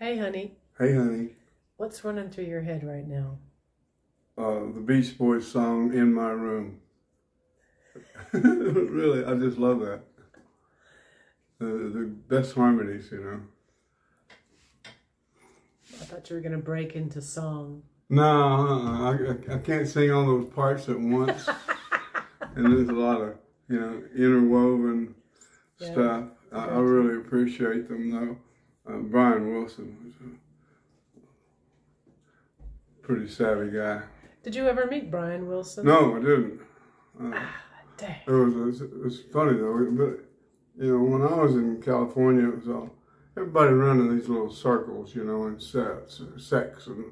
Hey, honey. Hey, honey. What's running through your head right now? The Beach Boys song, In My Room. Really, I just love that. The best harmonies, you know. I thought you were going to break into song. No, I can't sing all those parts at once. And there's a lot of, interwoven stuff. I really appreciate them, though. Brian Wilson was a pretty savvy guy. Did you ever meet Brian Wilson? No, I didn't. Dang. It was funny, though. But, when I was in California, it was all, everybody running these little circles, in sets, sects. And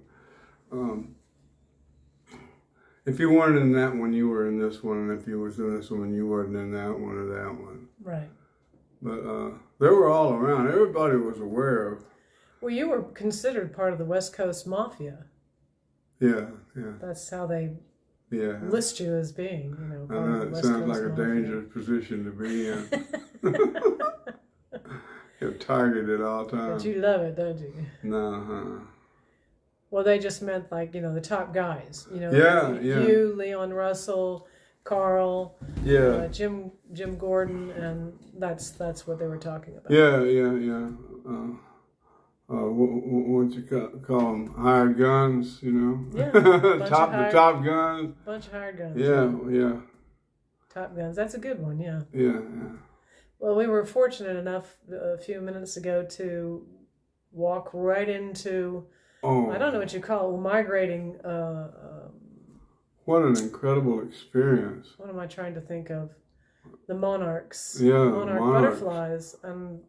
if you weren't in that one, you were in this one. And if you was in this one, you weren't in that one or that one. Right. But they were all around. Everybody was aware of. Well, you were considered part of the West Coast Mafia. Yeah. That's how they list you as being, I know it sounds like a dangerous position to be in. You're targeted all the time. But you love it, don't you? No, Well, they just meant like, the top guys. Yeah. You, Leon Russell, Carl, Jim Gordon, and that's what they were talking about. Yeah. What you call them? Hired guns, Yeah. The top guns. Bunch of hired guns. Yeah. Top guns. That's a good one, yeah. Yeah. Well, we were fortunate enough a few minutes ago to walk right into, I don't know what you call it, migrating. What an incredible experience. What am I trying to think of? The monarchs. Yeah, monarch butterflies. And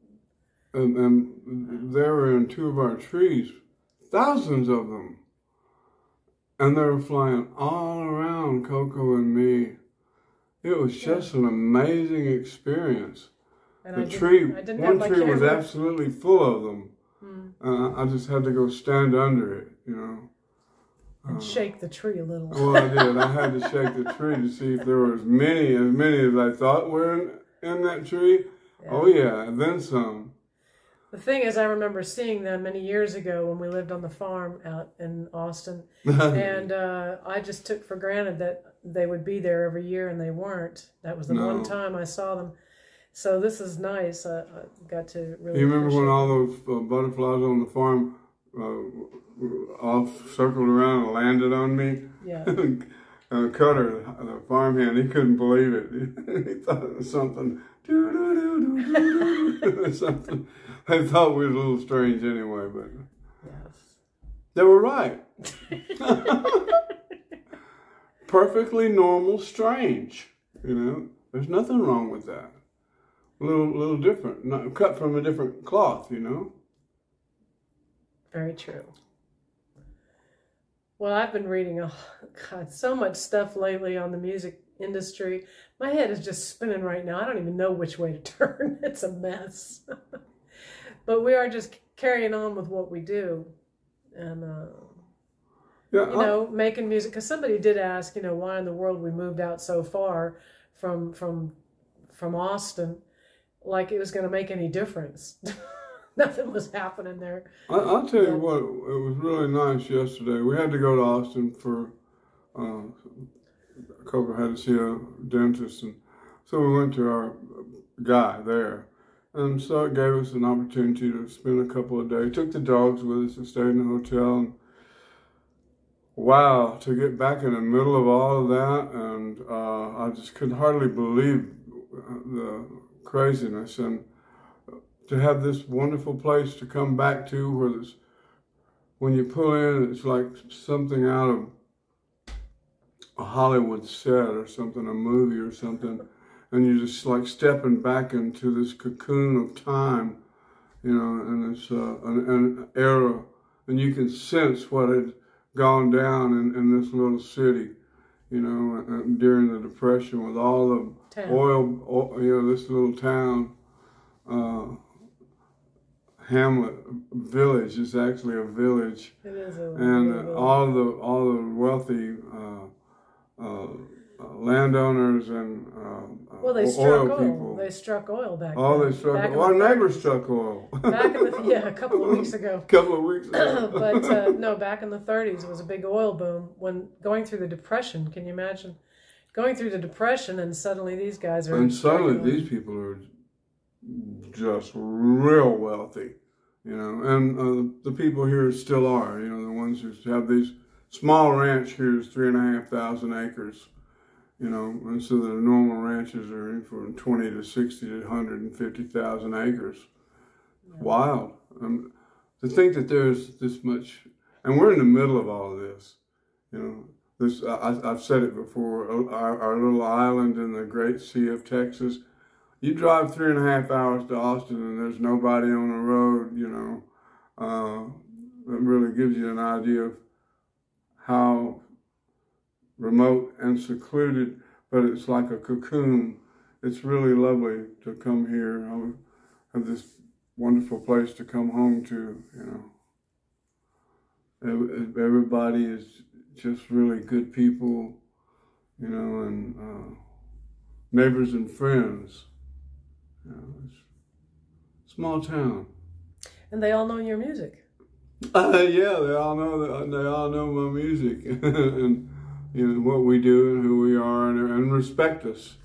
they were in two of our trees, thousands of them. And they were flying all around Coco and me. It was just an amazing experience. And one tree was absolutely full of them. I just had to go stand under it, And shake the tree a little. Well, I did. I had to shake the tree to see if there were as many as I thought were in that tree. Yeah. Oh, yeah, and then some. The thing is, I remember seeing them many years ago when we lived on the farm out in Austin. And I just took for granted that they would be there every year, and they weren't. That was the one time I saw them. So this is nice. I got to really. You remember when all those butterflies on the farm all circled around and landed on me? Yeah. Cutter, the farmhand, he couldn't believe it. He thought it was something. Something. They thought we were a little strange anyway, but yes, they were right. Perfectly normal, strange. There's nothing wrong with that. A little different, not cut from a different cloth. Very true. Well, I've been reading, so much stuff lately on the music industry. My head is just spinning right now. I don't even know which way to turn. It's a mess. But we are just carrying on with what we do. And, making music. Because somebody did ask, why in the world we moved out so far from Austin, like it was going to make any difference. Nothing was happening there. I'll tell you what, it was really nice yesterday. We had to go to Austin for, Coco had to see a dentist, and so we went to our guy there. And so it gave us an opportunity to spend a couple of days. Took the dogs with us and stayed in the hotel. And wow, to get back in the middle of all of that, and I just could hardly believe the craziness. And to have this wonderful place to come back to where when you pull in, it's like something out of a Hollywood set or something, a movie or something. And you're just like stepping back into this cocoon of time, and it's an era. And you can sense what had gone down in this little city, during the Depression with all the oil, this little town. Hamlet village is actually a village. It is a and all the wealthy landowners and well, they struck oil people. They struck oil back Oh, then. they struck Back oil. Our neighbors struck oil. Back in the, yeah, a couple of weeks ago. A couple of weeks ago. But no, back in the 30s, it was a big oil boom when going through the Depression. Can you imagine going through the Depression and suddenly these guys are... And suddenly these people are just real wealthy, you know. And the people here still are, you know, the ones who have these small ranch here is 3,500 acres. You know, and so the normal ranches are from 20 to 60 to 150,000 acres. Yeah. Wild. To think that there's this much, and we're in the middle of all of this. You know, this I've said it before. Our little island in the Great Sea of Texas. You drive 3.5 hours to Austin, and there's nobody on the road. You know, it really gives you an idea of how remote and secluded, but it's like a cocoon. It's really lovely to come here. I have this wonderful place to come home to, you know. Everybody is just really good people, you know, and neighbors and friends. You know, it's a small town. And they all know your music. Yeah, they all know my music. And you know, what we do and who we are, and respect us.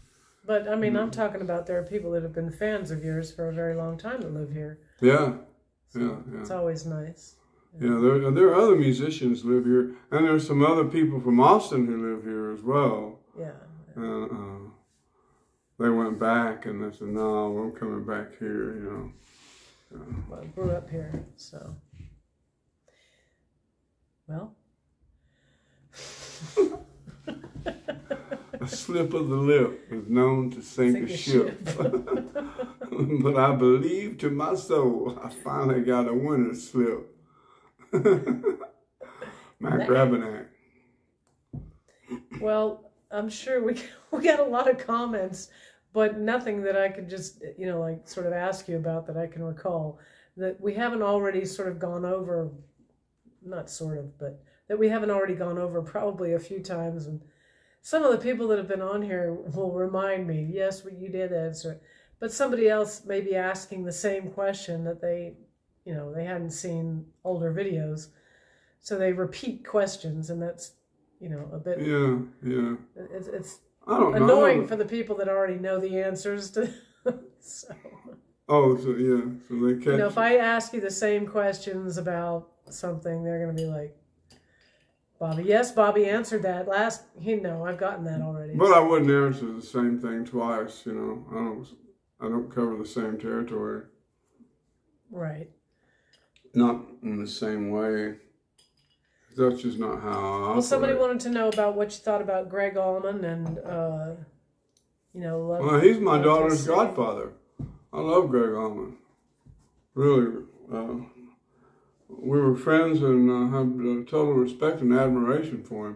But, I mean, I'm talking about there are people that have been fans of yours for a very long time that live here. Yeah, so yeah. It's always nice. Yeah, there are other musicians live here, and there's some other people from Austin who live here as well. Yeah. They went back, and they said, no, we're coming back here, you know. Well, I grew up here, so. Well. A slip of the lip is known to sink a ship. But I believe to my soul, I finally got a winner slip. Mac Rabenak. Well, I'm sure we got a lot of comments, but nothing that I could just, you know, like sort of ask you about that I can recall that we haven't already sort of gone over, not sort of, but that we haven't already gone over probably a few times. And some of the people that have been on here will remind me, yes, you did answer. But somebody else may be asking the same question that they, you know, they hadn't seen older videos. So they repeat questions, and that's, you know, a bit... Yeah. It's annoying for the people that already know the answers to... So. Oh, so yeah. So they catch... You know, if I ask you the same questions about something, they're going to be like, Bobby, yes, Bobby answered that last. No, I've gotten that already. But I wouldn't answer the same thing twice. You know, I don't cover the same territory. Right. Not in the same way. That's just not how I operate. Well, somebody wanted to know about what you thought about Greg Allman and, you know, well, he's my daughter's godfather. I love Greg Allman. Really. We were friends and have total respect and admiration for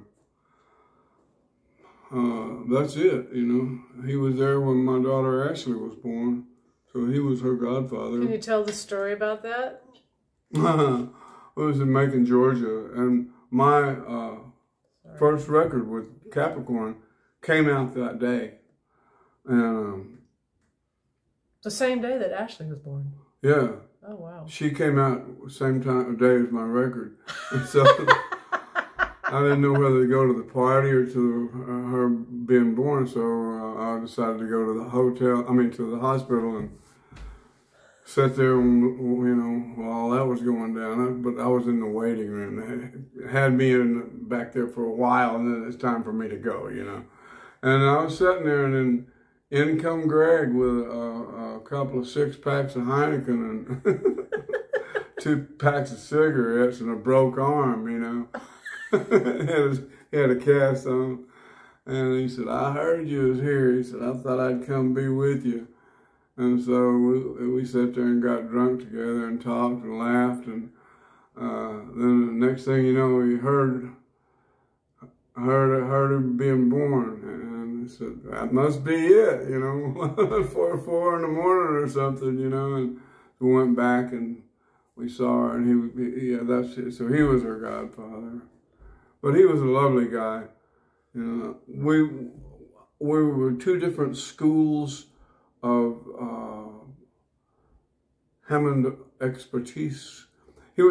him. That's it, you know. He was there when my daughter Ashley was born, so he was her godfather. Can you tell the story about that? It was in Macon, Georgia, and my first record with Capricorn came out that day. And the same day that Ashley was born? Yeah. Oh, wow. She came out the same day as my record. And so I didn't know whether to go to the party or to her being born, so I decided to go to the hospital and sat there, you know, while that was going down. But I was in the waiting room. They had me back there for a while, and then it's time for me to go, you know. And I was sitting there, and then in come Greg with a couple of 6-packs of Heineken and 2 packs of cigarettes and a broke arm, you know. He had a cast on. And he said, I heard you was here. He said, I thought I'd come be with you. And so we sat there and got drunk together and talked and laughed. And then the next thing you know, we heard her being born. And he said, that must be it, you know, 4 in the morning or something, you know. And we went back and we saw her, and that's it. So he was her godfather. But he was a lovely guy. You know, we were two different schools of Hammond expertise. He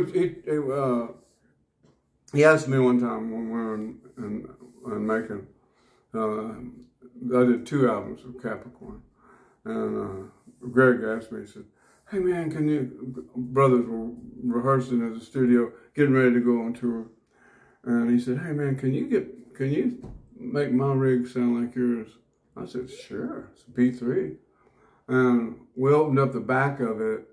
asked me one time when we were in Macon. I did 2 albums of Capricorn, and Greg asked me. He said, "Hey man, can you?" Brothers were rehearsing at the studio, getting ready to go on tour, and he said, "Hey man, can you make my rig sound like yours?" I said, "Sure." It's a B3, and we opened up the back of it,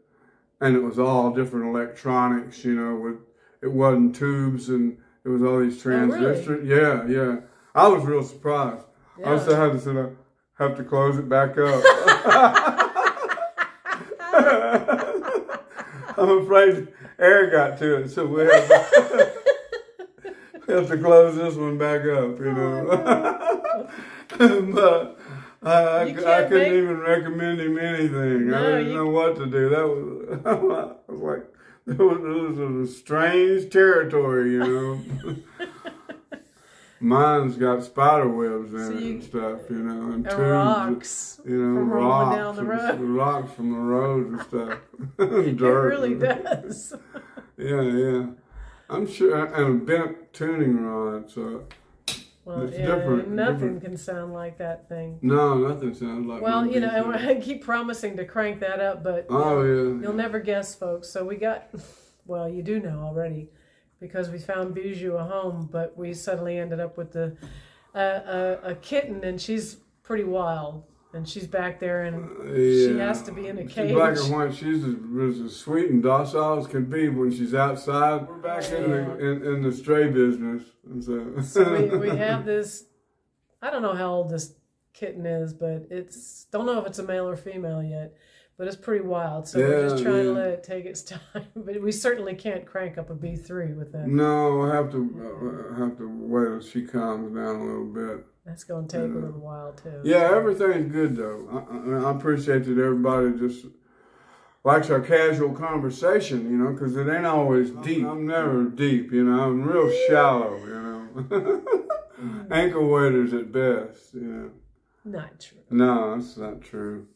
and it was all different electronics. You know, it wasn't tubes, and it was all these transistors. Oh, really? Yeah, yeah. I was real surprised. Yeah. I still had to have to close it back up. I'm afraid air got to it, so we have to close this one back up, you know. But I couldn't even recommend him anything. No, I didn't know what to do. That was, I was like, it was a strange territory, you know. Mine's got spider webs in it and stuff, you know, and tubes, rocks, you know, from rolling down the road. Rocks from the road and stuff, It dirt. really does. Yeah, yeah. I'm sure, and a bent tuning rod, so Well, it's yeah, different. nothing can sound like that thing. No, nothing sounds like. Well, one you know, piece. I keep promising to crank that up, but Oh yeah, you'll never guess, folks. So we got, well, you do know already, because we found Bijou a home, but we suddenly ended up with a kitten, and she's pretty wild, and she's back there, and she has to be in a cage. She's black and white. She's as sweet and docile as can be when she's outside. We're back in the stray business, and so we have this. I don't know how old this kitten is, but don't know if it's a male or female yet. But it's pretty wild, so we're just trying to let it take its time. But we certainly can't crank up a B3 with that. No, I have to wait till she calms down a little bit. That's going to take a little while too. Yeah, everything's good though. I appreciate that everybody just likes our casual conversation, you know, because it ain't always deep. I'm never deep, you know. I'm real shallow, you know. Ankle waders at best, you know. Not true. No, that's not true.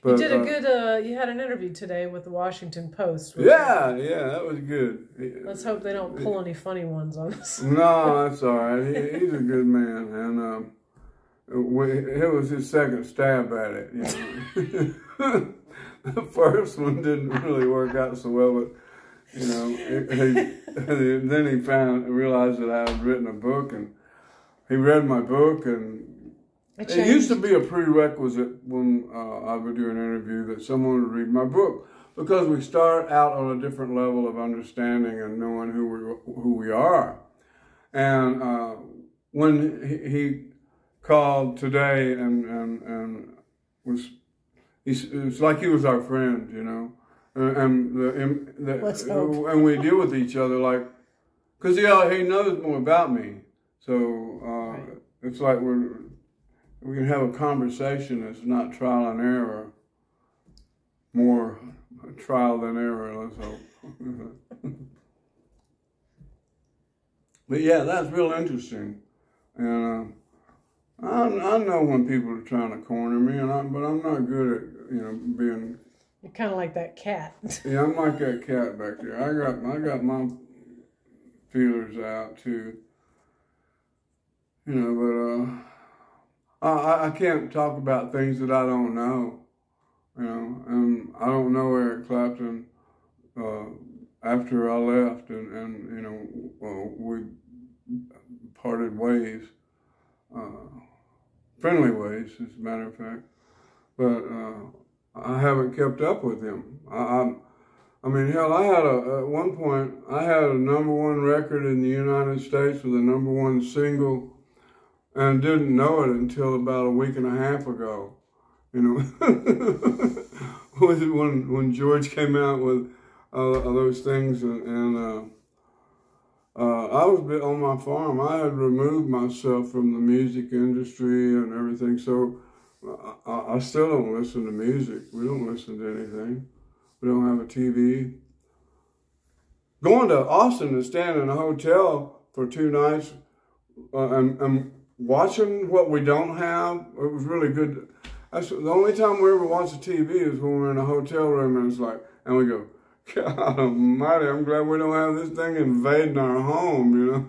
But, you did a good, you had an interview today with the Washington Post. Yeah, that was good. Let's hope they don't pull any funny ones on us. No, that's all right. He's a good man, and it was his second stab at it. You know. The first one didn't really work out so well, but you know, then he realized that I had written a book, and he read my book, and it used to be a prerequisite when I would do an interview that someone would read my book, because we start out on a different level of understanding and knowing who we are. And when he called today and it's like he was our friend, you know, and we deal with each other like, because he knows more about me, so it's like we can have a conversation that's not trial and error, more trial than error, let's hope. But yeah, that's real interesting. And I know when people are trying to corner me, but I'm not good at, you know, being... You're kind of like that cat. Yeah, I'm like that cat back there. I got my feelers out too. You know, but I can't talk about things that I don't know. You know, and I don't know Eric Clapton after I left, and you know, we parted ways, friendly ways, as a matter of fact. But I haven't kept up with him. I mean, hell, I had at one point I had a #1 record in the United States with a #1 single, and didn't know it until about a week and a half ago. You know, when George came out with those things, and I was on my farm. I had removed myself from the music industry and everything, so I still don't listen to music. We don't listen to anything. We don't have a TV. Going to Austin and staying in a hotel for 2 nights, and watching what we don't have, it was really good. That's the only time we ever watch the TV is when we're in a hotel room and it's like, and we go, God almighty, I'm glad we don't have this thing invading our home, you know?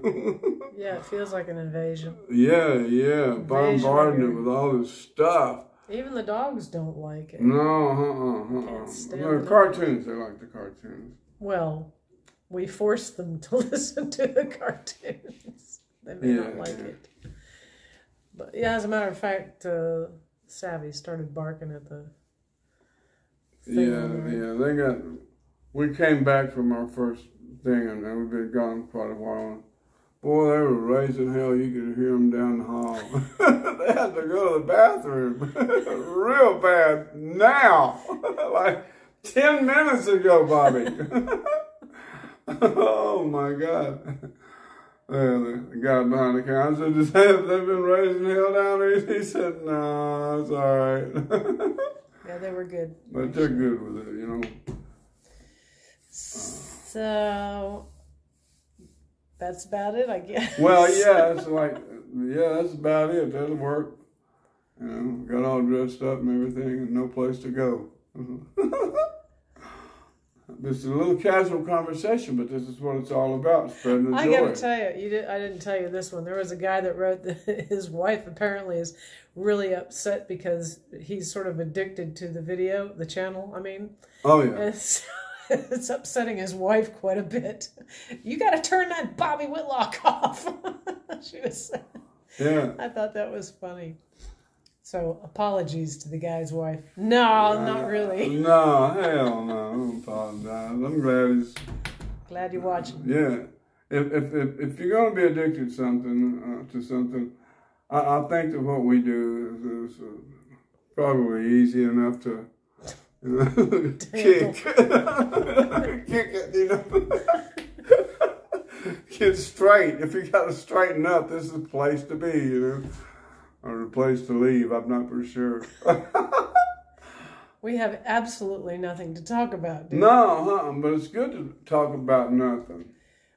Yeah, it feels like an invasion. Yeah, bombarding it with all this stuff. Even the dogs don't like it. No, Can't stand the cartoons, they like the cartoons. Well, we force them to listen to the cartoons. They may not like it. But yeah, as a matter of fact, Savvy started barking at the thing. They got... We came back from our first thing, and we've been gone quite a while. Boy, they were raising hell. You could hear them down the hall. They had to go to the bathroom real bad now. Like 10 minutes ago, Bobby. Oh, my God. The guy behind the counter said, have they been raising hell down there? He said, no, it's all right. Yeah, they were good. But they're good with it, you know. So that's about it, I guess. Well, yeah, it's like, that's about it. That'll work. You know, got all dressed up and everything, and no place to go. It's a little casual conversation, but this is what it's all about, spreading the joy. I got to tell you, I didn't tell you this one. There was a guy that wrote that his wife apparently is really upset because he's sort of addicted to the channel, I mean. Oh, yeah. It's upsetting his wife quite a bit. You got to turn that Bobby Whitlock off. She was saying. Yeah. I thought that was funny. So apologies to the guy's wife. No, not really. No, hell no. I don't apologize. I'm glad you're watching. Yeah. If you're going to be addicted to something, I think that what we do is probably easy enough to. Kick it, you know. Get straight. If you got to straighten up, this is the place to be, you know, or the place to leave. I'm not for sure. We have absolutely nothing to talk about, do we? No, but it's good to talk about nothing.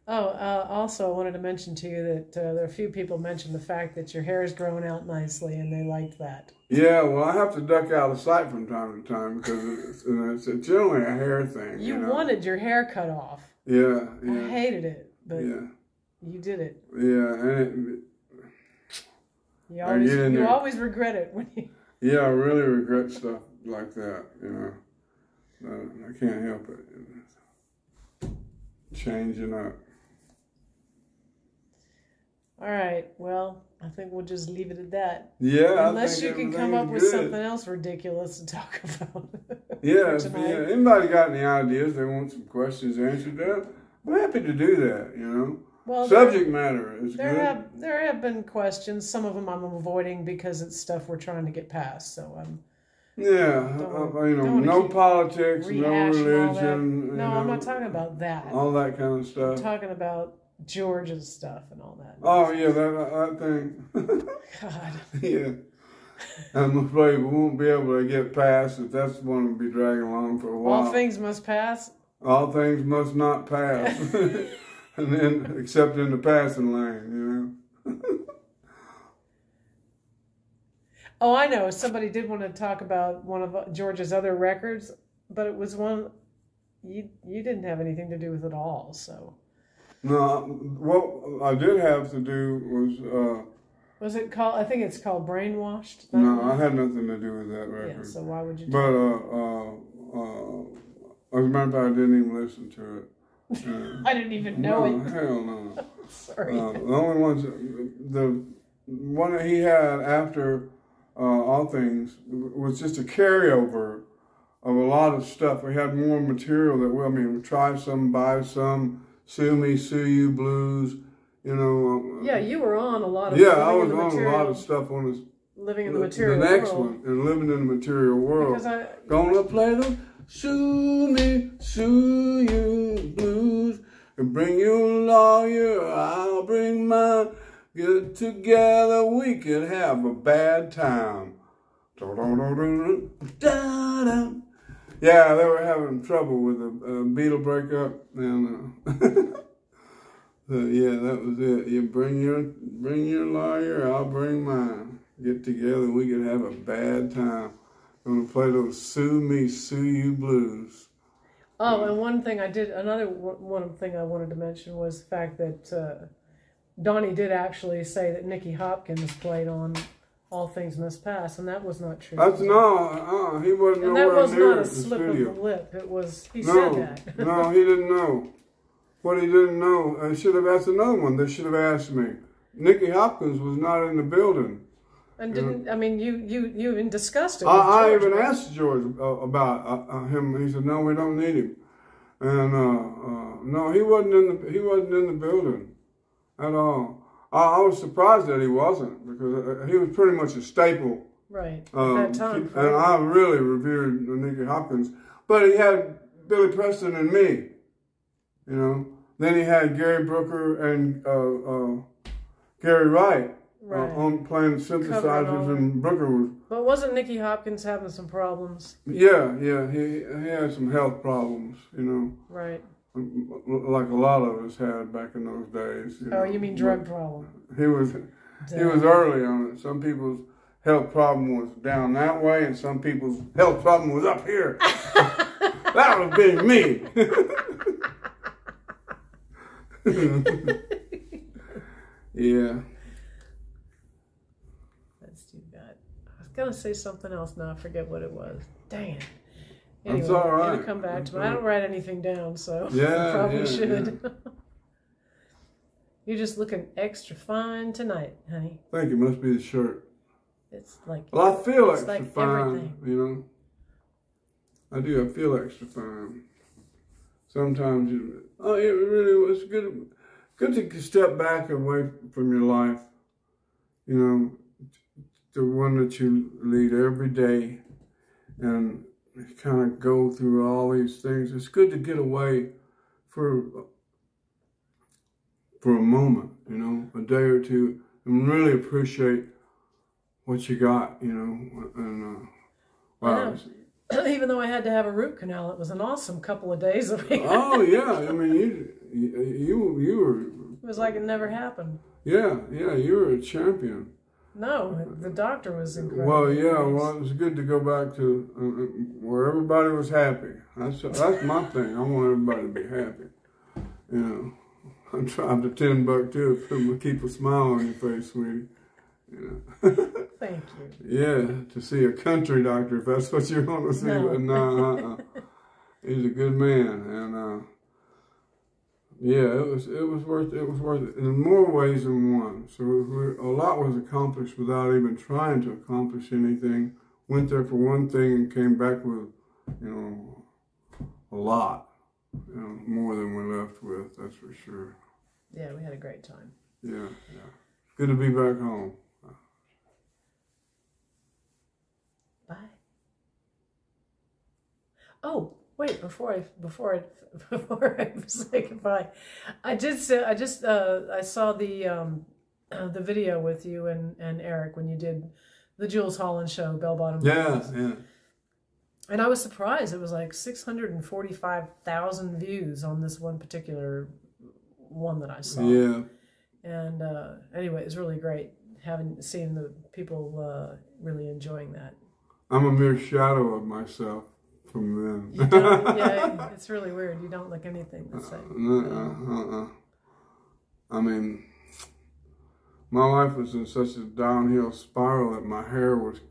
Oh, also, I wanted to mention to you that there are a few people mentioned the fact that your hair is growing out nicely, and they liked that. Yeah, well, I have to duck out of sight from time to time because it's generally a hair thing. You wanted your hair cut off. Yeah. I hated it, but you did it. Yeah, and you always regret it when you. Yeah, I really regret stuff like that. You know, I can't help it. Changing up. All right. Well, I think we'll just leave it at that. Yeah. Unless you can come up with something else ridiculous to talk about. Yeah. If anybody got any ideas, they want some questions answered, I'm happy to do that, you know. Well, subject matter is good. There have been questions. Some of them I'm avoiding because it's stuff we're trying to get past. So no politics, no religion. No, I'm not talking about that. All that kind of stuff. I'm talking about George's stuff and all that. Oh, yeah, that thing. God. Yeah. I'm afraid we won't be able to get past it. That's one we'll be dragging along for a while. All things must pass? All things must not pass. And then, except in the passing lane, you know. Oh, I know. Somebody did want to talk about one of George's other records, but it was one you didn't have anything to do with at all, so. No, what I did have to do was it called? I think it's called Brainwashed. No, I had nothing to do with that record. Yeah, so why would you? But as a matter of fact, I didn't even listen to it. I didn't even know it. Hell no. Sorry. The only ones, the one that he had after All Things was just a carryover of a lot of stuff. We had more material that we try some, buy some. Sue Me, Sue You blues, you know. Yeah, you were on a lot of. Yeah, I was on a lot of stuff on this. Living in the material world. The next one, and living in the material world. Gonna play the Sue Me, Sue You blues, and bring your lawyer, I'll bring mine. Get together, we could have a bad time. Da-da-da-da-da. Yeah, they were having trouble with the Beatle breakup, and So yeah, that was it. You bring your lawyer, I'll bring mine. Get together, we could have a bad time. I'm gonna play those sue me, sue you blues. Oh, and one thing another one thing I wanted to mention was the fact that Donnie did actually say that Nicky Hopkins played on All Things Must Pass, and that was not true. That's no, he wasn't and nowhere that was near not a the slip studio. of the lip. It was, he said that. No, he didn't know. What he didn't know, I should have asked another one. They should have asked me. Nicky Hopkins was not in the building. And didn't, I mean, you even discussed it. I even asked George about him. He said, "No, we don't need him." And no, he wasn't in the building at all. I was surprised that he wasn't, because he was pretty much a staple. Right, at that time. And I really revered Nicky Hopkins. But he had Billy Preston and me, you know. Then he had Gary Brooker and Gary Wright. On playing synthesizers, and Brooker was. But wasn't Nicky Hopkins having some problems? Yeah, he had some health problems, you know. Right. Like a lot of us had back in those days. You know? You mean drug problem? He was early on it. Some people's health problem was down that way, and some people's health problem was up here. That was being me. Yeah. I was going to say something else, now I forget what it was. Dang it. Anyway, that's all right. It'll come back to me. I don't write anything down, so yeah, I probably should. Yeah. You're just looking extra fine tonight, honey. Thank you. Must be the shirt. It's like... Well, I feel extra like fine, everything. you know. I do. I feel extra fine. Sometimes it really was good to step back away from your life, you know, the one that you lead every day, and kind of go through all these things. It's good to get away for a moment, you know, a day or two, and really appreciate what you got, you know. And wow. Even though I had to have a root canal, it was an awesome couple of days of it. Oh yeah, I mean you were. It was like it never happened. Yeah, you were a champion. No, the doctor was incredible. Well, yeah, well, it was good to go back to where everybody was happy. That's my thing. I want everybody to be happy. You know, I'm trying to $10 too to keep a smile on your face, sweetie. You know. Thank you. Yeah, to see a country doctor if that's what you want to see. No. But no, he's a good man, and yeah, it was worth it in more ways than one. So a lot was accomplished without even trying to accomplish anything. Went there for one thing and came back with, you know, a lot, you know, more than we left with. That's for sure. Yeah, we had a great time. Yeah. Good to be back home. Bye. Oh, wait! Before I say goodbye, I saw the video with you and Eric when you did the Jules Holland show, Bell Bottom. Yeah. And I was surprised. It was like 645,000 views on this one particular one that I saw. Yeah. And anyway, it was really great seeing the people really enjoying that. I'm a mere shadow of myself from then. Yeah, it's really weird. You don't look anything the same. I mean, my life was in such a downhill spiral that my hair was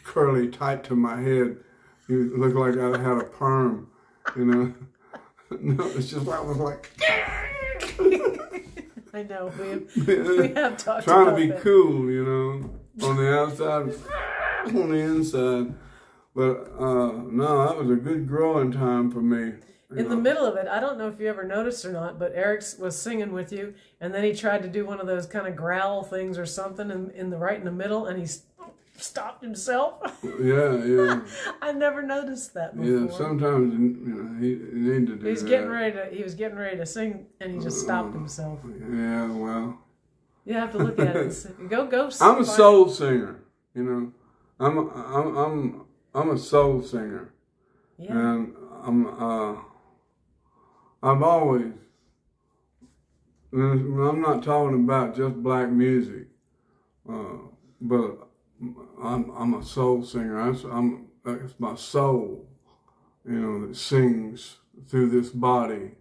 curly tight to my head. You looked like I had a perm, you know. No, it's just I was like. I know we have talked trying about to be that. cool, you know, on the outside, on the inside. But no, that was a good growing time for me. In the middle of it, I don't know if you ever noticed or not, but Eric was singing with you, and then he tried to do one of those kind of growl things or something in the middle, and he stopped himself. Yeah. I never noticed that before. Yeah, sometimes you know he needed to do that. He was getting ready to sing, and he just stopped himself. Yeah, well. You have to look at it and see. Go. I'm a soul singer, you know. I'm a soul singer. Yeah. And I've always I'm not talking about just black music, but I'm a soul singer. It's my soul, you know, that sings through this body.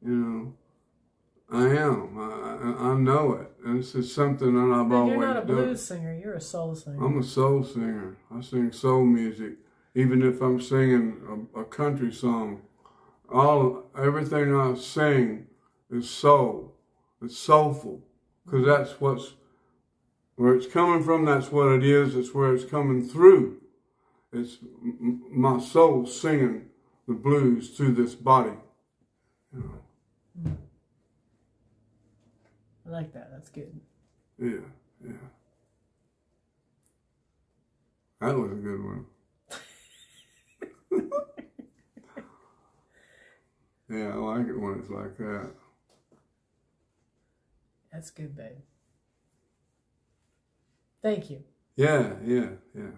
You know, I am. I know it, and it's just something that I've always done. You're not a blues singer. You're a soul singer. I'm a soul singer. I sing soul music, even if I'm singing a country song. Everything I sing is soul. It's soulful, because that's where it's coming from. That's what it is. It's where it's coming through. It's my soul singing the blues through this body. You know. I like that. That's good. Yeah, yeah. That was a good one. Yeah, I like it when it's like that. That's good, babe. Thank you. Yeah, yeah, yeah.